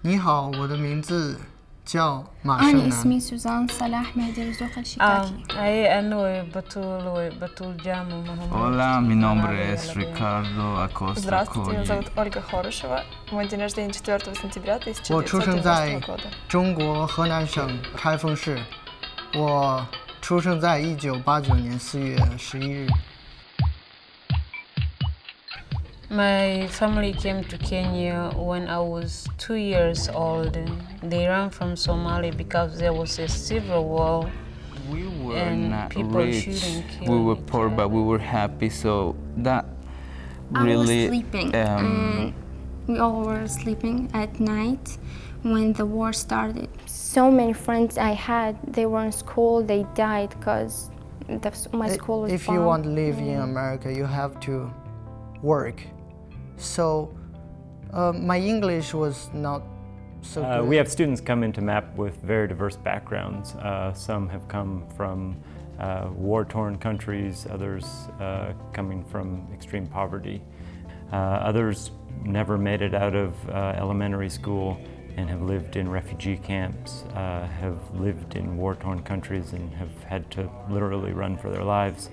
你好，我的名字叫马胜 أنا 男。 اسمي سوزان صلاح مهدي رزوق الشكاكي. أنا Batul Jamu Mohammed. Hola, mi nombre es Ricardo Acosta Здравствуйте, меня Koji. зовут Ольга Хорошева. Мой день рождения 4 сентября 我出生在 1990 года. 中国河南省开封市。我出生在1989年4月11日。 My family came to Kenya when I was 2 years old. They ran from Somalia because there was a civil war. We were And not people rich, shooting, we killing were each poor, other. but we were happy, so that I was really... sleeping and we all were sleeping at night when the war started. So many friends I had, they were in school, they died because my school was If you bombed. want to live in America, you have to work. So my English was not so good. We have students come into MAP with very diverse backgrounds. Some have come from war-torn countries, others coming from extreme poverty. Others never made it out of elementary school and have lived in refugee camps, have lived in war-torn countries and have had to literally run for their lives.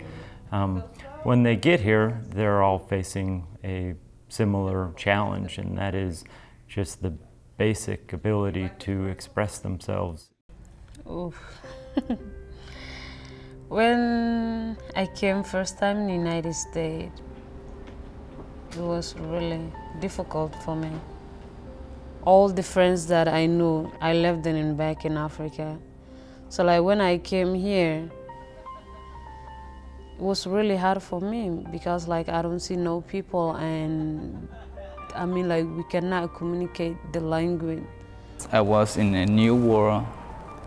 When they get here, they're all facing a similar challenge, and that is just the basic ability to express themselves. Oof. When I came first time in the United States, it was really difficult for me. All the friends that I knew, I left them back in Africa. So like when I came here, it was really hard for me because like I don't see no people, and I mean like we cannot communicate the language. I was in a new world.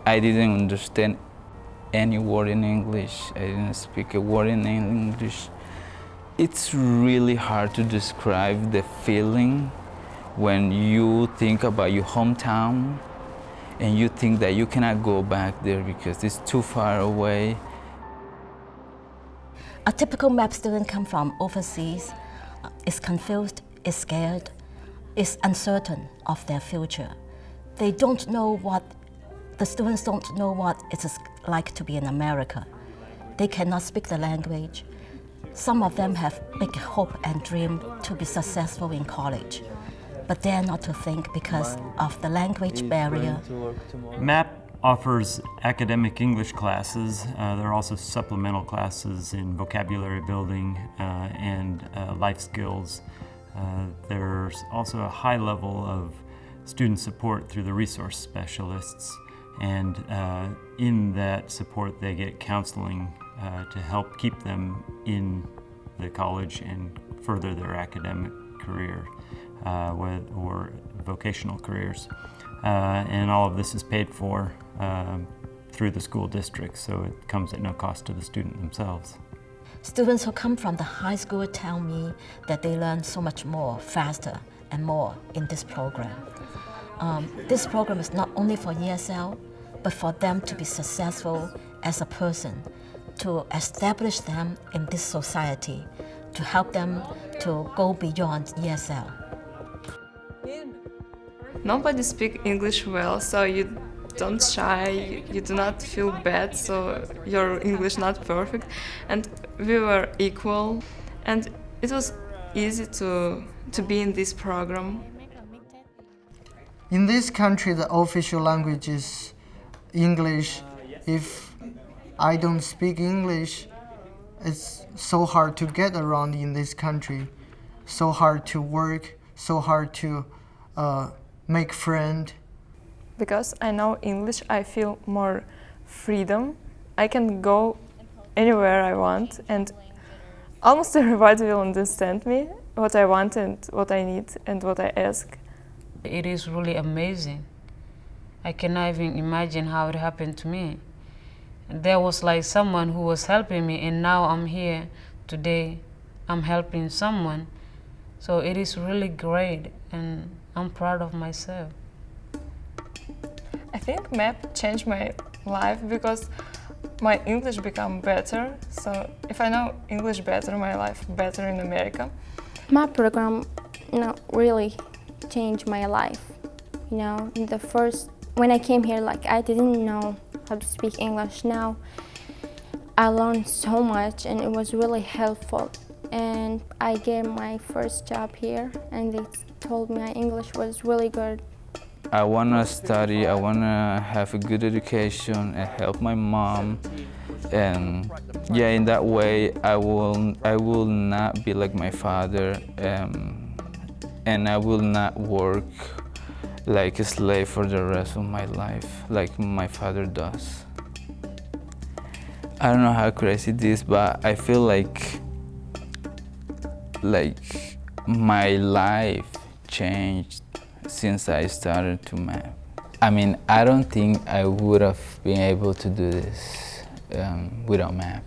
I didn't understand any word in English. I didn't speak a word in English. It's really hard to describe the feeling when you think about your hometown and you think that you cannot go back there because it's too far away. A typical MAP student come from overseas, is confused, is scared, is uncertain of their future. They don't know the students don't know what it is like to be in America. They cannot speak the language. Some of them have big hope and dream to be successful in college, but dare not to think because of the language barrier. MAP offers academic English classes. There are also supplemental classes in vocabulary building and life skills. There's also a high level of student support through the resource specialists, and in that support they get counseling to help keep them in the college and further their academic career or vocational careers. And all of this is paid for through the school district, so it comes at no cost to the student themselves. Students who come from the high school tell me that they learn so much more, faster and more in this program. This program is not only for ESL, but for them to be successful as a person, to establish them in this society, to help them to go beyond ESL. Nobody speaks English well, so you don't shy, you do not feel bad, so your English not perfect. And we were equal, and it was easy to be in this program. In this country, the official language is English. If I don't speak English, it's so hard to get around in this country, so hard to work, so hard to make friends. Because I know English, I feel more freedom. I can go anywhere I want, and almost everybody will understand me, what I want and what I need and what I ask. It is really amazing. I cannot even imagine how it happened to me. There was like someone who was helping me, and now I'm here today. I'm helping someone. So it is really great, and I'm proud of myself. I think MAP changed my life because my English become better. So if I know English better, my life better in America. My program really changed my life. You know, when I came here, like I didn't know how to speak English. Now I learned so much and it was really helpful. And I get my first job here and they told me my English was really good. I want to study, I want to have a good education and help my mom. And yeah, in that way, I will not be like my father, and I will not work like a slave for the rest of my life, like my father does. I don't know how crazy it is, but I feel like my life changed since I started to map. I mean, I don't think I would have been able to do this without map.